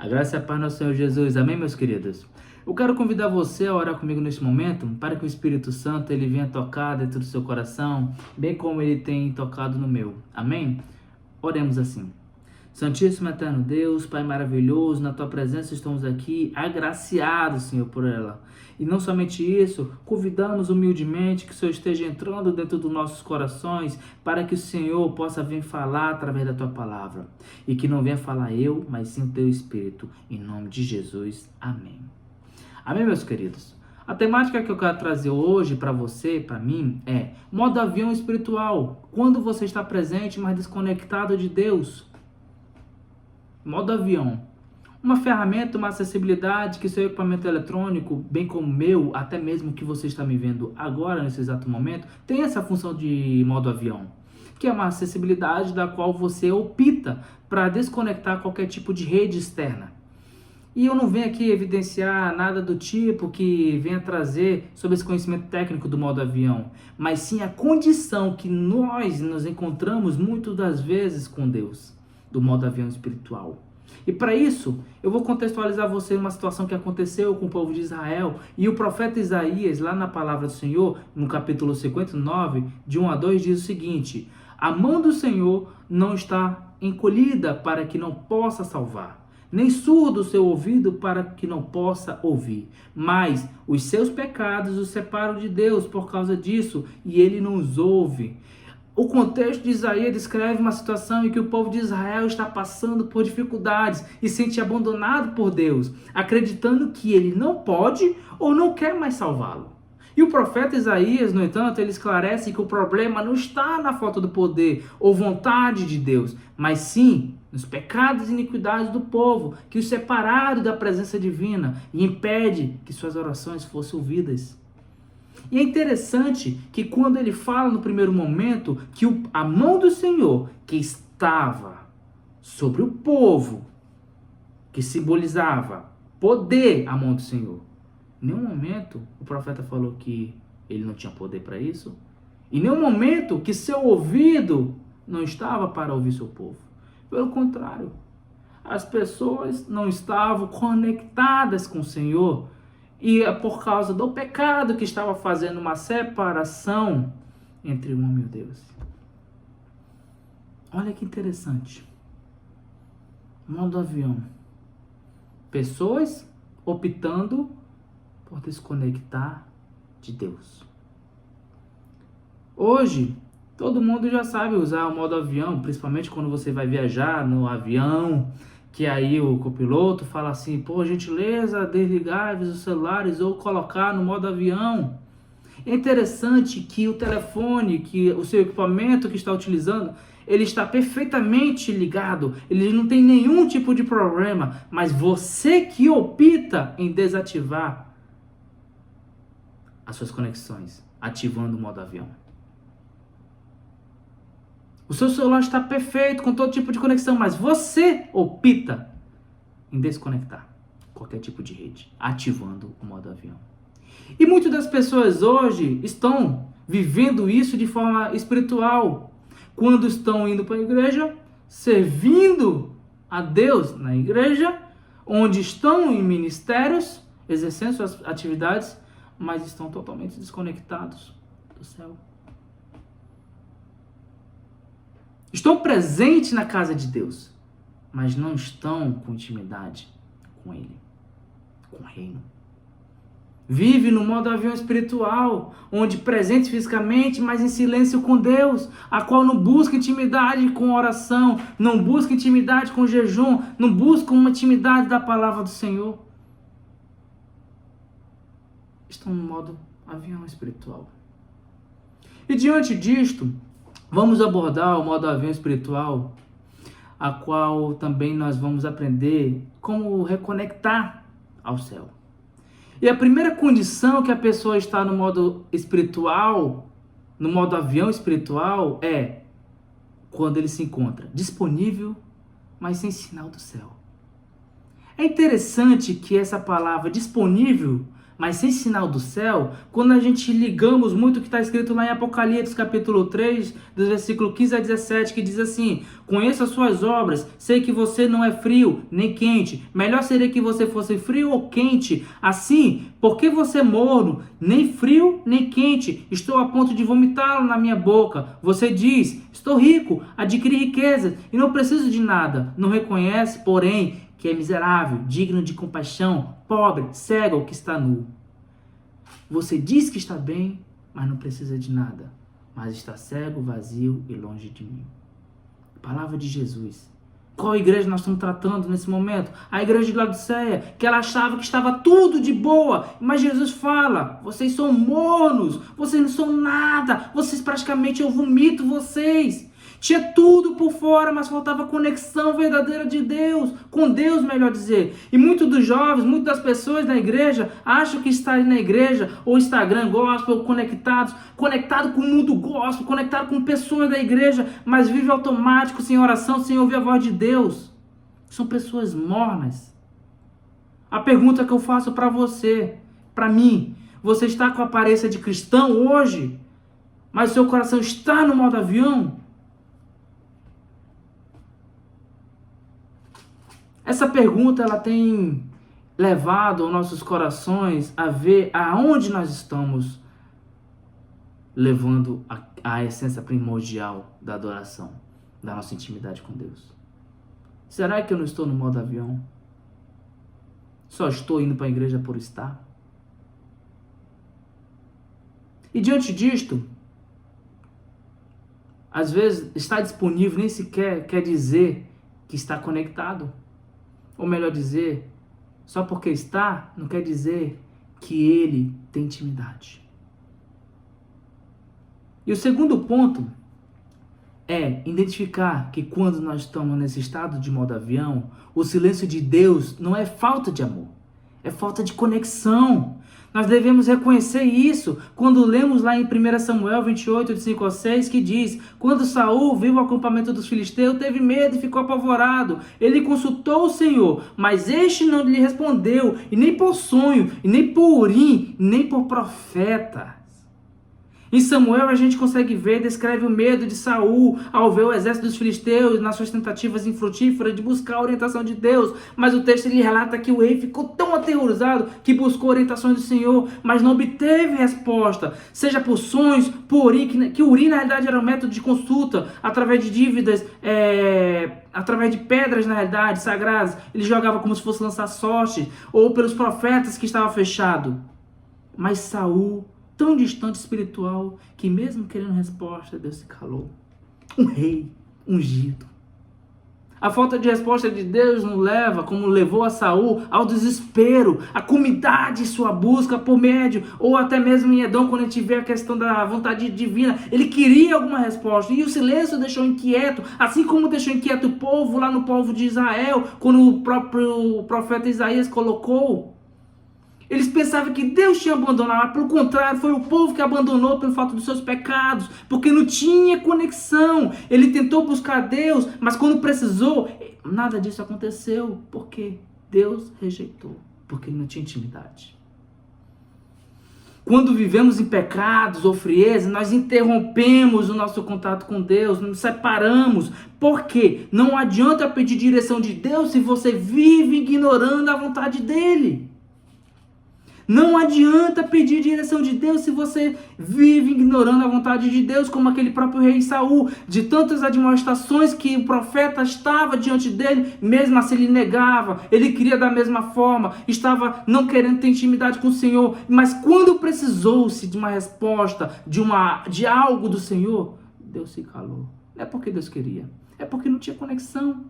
A graça e a paz do nosso Senhor Jesus. Amém, meus queridos? Eu quero convidar você a orar comigo neste momento, para que o Espírito Santo ele venha tocar dentro do seu coração, bem como ele tem tocado no meu. Amém? Oremos assim. Santíssimo eterno Deus, Pai maravilhoso, na Tua presença estamos aqui, agraciados, Senhor, por ela. E não somente isso, convidamos humildemente que o Senhor esteja entrando dentro dos nossos corações, para que o Senhor possa vir falar através da Tua palavra. E que não venha falar eu, mas sim o Teu Espírito. Em nome de Jesus. Amém. Amém, meus queridos? A temática que eu quero trazer hoje para você, para mim, é modo avião espiritual. Quando você está presente, mas desconectado de Deus. Modo avião. Uma ferramenta, uma acessibilidade que seu equipamento eletrônico, bem como o meu, até mesmo que você está me vendo agora, nesse exato momento, tem essa função de modo avião. Que é uma acessibilidade da qual você opta para desconectar qualquer tipo de rede externa. E eu não venho aqui evidenciar nada do tipo que venha trazer sobre esse conhecimento técnico do modo avião, mas sim a condição que nós nos encontramos muitas das vezes com Deus, do modo avião espiritual. E para isso, eu vou contextualizar você em uma situação que aconteceu com o povo de Israel. E o profeta Isaías, lá na palavra do Senhor, no capítulo 59, de 1 a 2, diz o seguinte: a mão do Senhor não está encolhida para que não possa salvar, nem surdo o seu ouvido para que não possa ouvir. Mas os seus pecados os separam de Deus por causa disso, e ele não os ouve. O contexto de Isaías descreve uma situação em que o povo de Israel está passando por dificuldades e se sente abandonado por Deus, acreditando que ele não pode ou não quer mais salvá-lo. E o profeta Isaías, no entanto, ele esclarece que o problema não está na falta do poder ou vontade de Deus, mas sim nos pecados e iniquidades do povo, que os separaram da presença divina e impede que suas orações fossem ouvidas. E é interessante que quando ele fala no primeiro momento que a mão do Senhor que estava sobre o povo, que simbolizava poder, a mão do Senhor, em nenhum momento o profeta falou que ele não tinha poder para isso. Em nenhum momento que seu ouvido não estava para ouvir seu povo. Pelo contrário, as pessoas não estavam conectadas com o Senhor. E é por causa do pecado que estava fazendo uma separação entre o homem e o Deus. Olha que interessante. Modo avião. Pessoas optando por desconectar de Deus. Hoje, todo mundo já sabe usar o modo avião, principalmente quando você vai viajar no avião, que aí o copiloto fala assim: por gentileza, desligar os celulares ou colocar no modo avião. É interessante que o telefone, que o seu equipamento que está utilizando, ele está perfeitamente ligado, ele não tem nenhum tipo de problema, mas você que opta em desativar as suas conexões, ativando o modo avião. O seu celular está perfeito, com todo tipo de conexão, mas você opta em desconectar qualquer tipo de rede, ativando o modo avião. E muitas das pessoas hoje estão vivendo isso de forma espiritual. Quando estão indo para a igreja, servindo a Deus na igreja, onde estão em ministérios, exercendo suas atividades, mas estão totalmente desconectados do céu. Estão presentes na casa de Deus, mas não estão com intimidade com Ele, com o reino. Vive no modo avião espiritual, onde presente fisicamente, mas em silêncio com Deus, a qual não busca intimidade com oração, não busca intimidade com jejum, não busca uma intimidade da palavra do Senhor. Estão no modo avião espiritual. E diante disto, vamos abordar o modo avião espiritual, a qual também nós vamos aprender como reconectar ao céu. E a primeira condição que a pessoa está no modo espiritual, no modo avião espiritual, é quando ele se encontra disponível, mas sem sinal do céu. É interessante que essa palavra disponível mas sem sinal do céu, quando a gente ligamos muito o que está escrito lá em Apocalipse, capítulo 3, do versículo 15 a 17, que diz assim: conheço as suas obras, sei que você não é frio nem quente. Melhor seria que você fosse frio ou quente. Assim, porque você é morno, nem frio nem quente, estou a ponto de vomitá-lo na minha boca. Você diz: estou rico, adquiri riqueza e não preciso de nada. Não reconhece, porém, que é miserável, digno de compaixão, pobre, cego ou que está nu. Você diz que está bem, mas não precisa de nada, mas está cego, vazio e longe de mim. Palavra de Jesus. Qual igreja nós estamos tratando nesse momento? A igreja de Laodiceia, que ela achava que estava tudo de boa, mas Jesus fala: vocês são mornos, vocês não são nada, vocês praticamente eu vomito vocês. Tinha tudo por fora, mas faltava conexão verdadeira de Deus, com Deus, melhor dizer. E muitos dos jovens, muitas das pessoas na igreja, acham que estarem na igreja, ou Instagram gospel, conectado com o mundo gospel, conectado com pessoas da igreja, mas vive automático, sem oração, sem ouvir a voz de Deus. São pessoas mornas. A pergunta que eu faço para você, para mim: você está com a aparência de cristão hoje, mas seu coração está no modo avião? Essa pergunta ela tem levado os nossos corações a ver aonde nós estamos levando a essência primordial da adoração, da nossa intimidade com Deus. Será que eu não estou no modo avião? Só estou indo para a igreja por estar? E diante disto, às vezes estar disponível nem sequer quer dizer que está conectado. Ou melhor dizer, só porque está, não quer dizer que ele tem intimidade. E o segundo ponto é identificar que quando nós estamos nesse estado de modo avião, o silêncio de Deus não é falta de amor, é falta de conexão. Nós devemos reconhecer isso quando lemos lá em 1 Samuel 28, de 5 a 6, que diz: quando Saul viu o acampamento dos filisteus, teve medo e ficou apavorado. Ele consultou o Senhor, mas este não lhe respondeu, e nem por sonho, e nem por urim, nem por profeta. Em Samuel a gente consegue ver, descreve o medo de Saul ao ver o exército dos filisteus nas suas tentativas infrutíferas de buscar a orientação de Deus. Mas o texto ele relata que o rei ficou tão aterrorizado que buscou a orientação do Senhor, mas não obteve resposta. Seja por sonhos, por urim, que o urim na realidade era um método de consulta, através de dívidas, através de pedras na realidade, sagradas. Ele jogava como se fosse lançar sorte, ou pelos profetas que estava fechado. Mas Saul, tão distante espiritual, que mesmo querendo resposta, Deus se calou. Um rei ungido. A falta de resposta de Deus nos leva, como levou a Saul, ao desespero, a comunidade em sua busca por médio, ou até mesmo em Edom, quando a gente vê a questão da vontade divina. Ele queria alguma resposta, e o silêncio deixou inquieto, assim como deixou inquieto o povo, lá no povo de Israel, quando o próprio profeta Isaías colocou. Eles pensavam que Deus tinha abandonado, mas pelo contrário, foi o povo que abandonou pelo fato dos seus pecados, porque não tinha conexão. Ele tentou buscar Deus, mas quando precisou, nada disso aconteceu, porque Deus rejeitou, porque ele não tinha intimidade. Quando vivemos em pecados ou frieza, nós interrompemos o nosso contato com Deus, nos separamos. Por quê? Não adianta pedir direção de Deus se você vive ignorando a vontade dele. Não adianta pedir direção de Deus se você vive ignorando a vontade de Deus, como aquele próprio rei Saul, de tantas admoestações que o profeta estava diante dele, mesmo assim ele negava, ele queria da mesma forma, estava não querendo ter intimidade com o Senhor, mas quando precisou-se de uma resposta, de algo do Senhor, Deus se calou. Não é porque Deus queria, é porque não tinha conexão.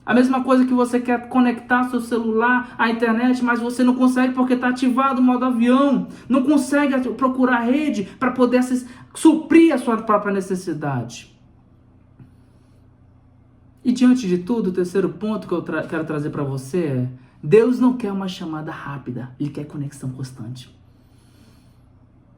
A mesma coisa que você quer conectar seu celular à internet, mas você não consegue porque está ativado o modo avião. Não consegue procurar rede para poder suprir a sua própria necessidade. E diante de tudo, o terceiro ponto que eu quero trazer para você é: Deus não quer uma chamada rápida, Ele quer conexão constante.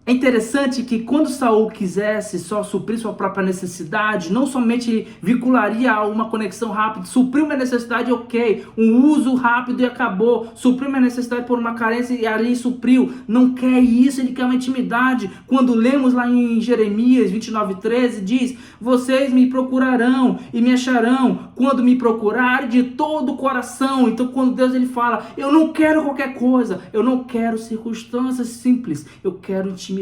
É interessante que quando Saul quisesse só suprir sua própria necessidade, não somente vincularia a uma conexão rápida, supriu minha necessidade, ok, um uso rápido e acabou, supriu minha necessidade por uma carência e ali supriu, não quer isso, ele quer uma intimidade. Quando lemos lá em Jeremias 29:13, diz: vocês me procurarão e me acharão quando me procurarem de todo o coração. Então quando Deus ele fala, eu não quero qualquer coisa, eu não quero circunstâncias simples, eu quero intimidade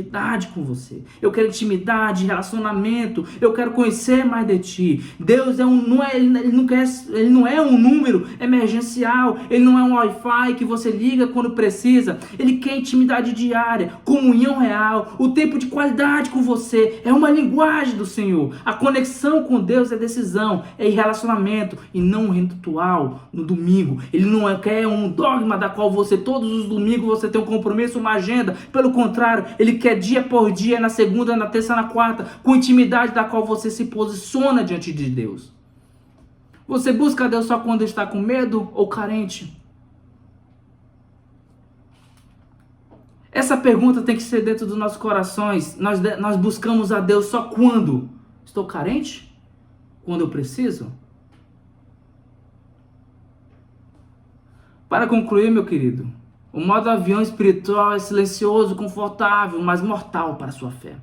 com você, eu quero intimidade, relacionamento, eu quero conhecer mais de ti. Deus ele não é um número emergencial, ele não é um Wi-Fi que você liga quando precisa, ele quer intimidade diária, comunhão real, o tempo de qualidade com você, é uma linguagem do Senhor. A conexão com Deus é decisão, é relacionamento e não um ritual no domingo. Ele não quer um dogma da qual você todos os domingos você tem um compromisso, uma agenda. Pelo contrário, ele quer dia por dia, na segunda, na terça, na quarta, com intimidade da qual você se posiciona diante de Deus. Você busca Deus só quando está com medo ou carente? Essa pergunta tem que ser dentro dos nossos corações. Nós buscamos a Deus só quando estou carente? Quando eu preciso? Para concluir, meu querido, o modo avião espiritual é silencioso, confortável, mas mortal para a sua fé.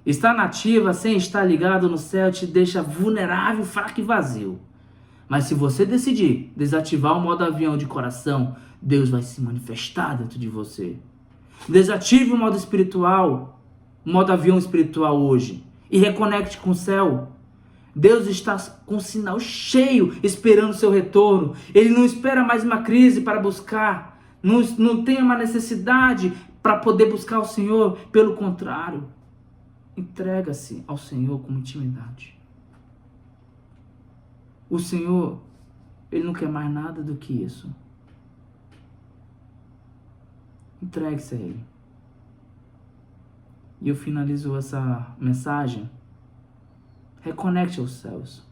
Estar nativa sem estar ligado no céu te deixa vulnerável, fraco e vazio. Mas se você decidir desativar o modo avião de coração, Deus vai se manifestar dentro de você. Desative o modo espiritual, o modo avião espiritual hoje e reconecte com o céu. Deus está com um sinal cheio esperando o seu retorno. Ele não espera mais uma crise para buscar. Não tem uma necessidade para poder buscar o Senhor. Pelo contrário, entrega-se ao Senhor com intimidade. O Senhor, Ele não quer mais nada do que isso. Entregue-se a Ele. E eu finalizo essa mensagem. Reconecte aos céus.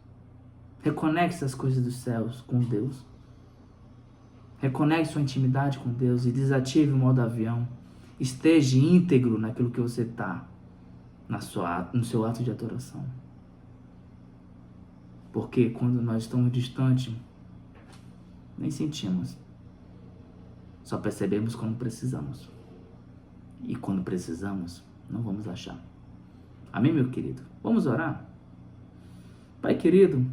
Reconecte as coisas dos céus com Deus. Reconecte sua intimidade com Deus e desative o modo avião. Esteja íntegro naquilo que você está, no seu ato de adoração. Porque quando nós estamos distantes, nem sentimos. Só percebemos quando precisamos. E quando precisamos, não vamos achar. Amém, meu querido? Vamos orar? Pai querido,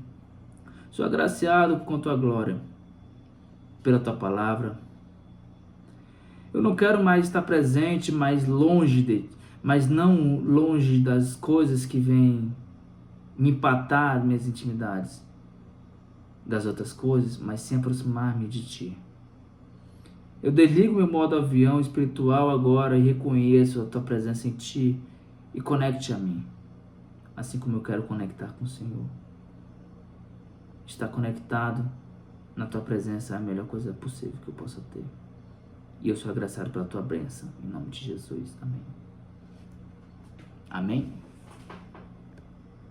sou agraciado com tua glória, pela tua palavra. Eu não quero mais estar presente, mas não longe das coisas que vêm me empatar minhas intimidades das outras coisas, mas sem aproximar-me de ti. Eu desligo meu modo avião espiritual agora e reconheço a tua presença em ti e conecte a mim, assim como eu quero conectar com o Senhor. Estar conectado na tua presença é a melhor coisa possível que eu possa ter. E eu sou agraciado pela tua bênção, em nome de Jesus. Amém. Amém.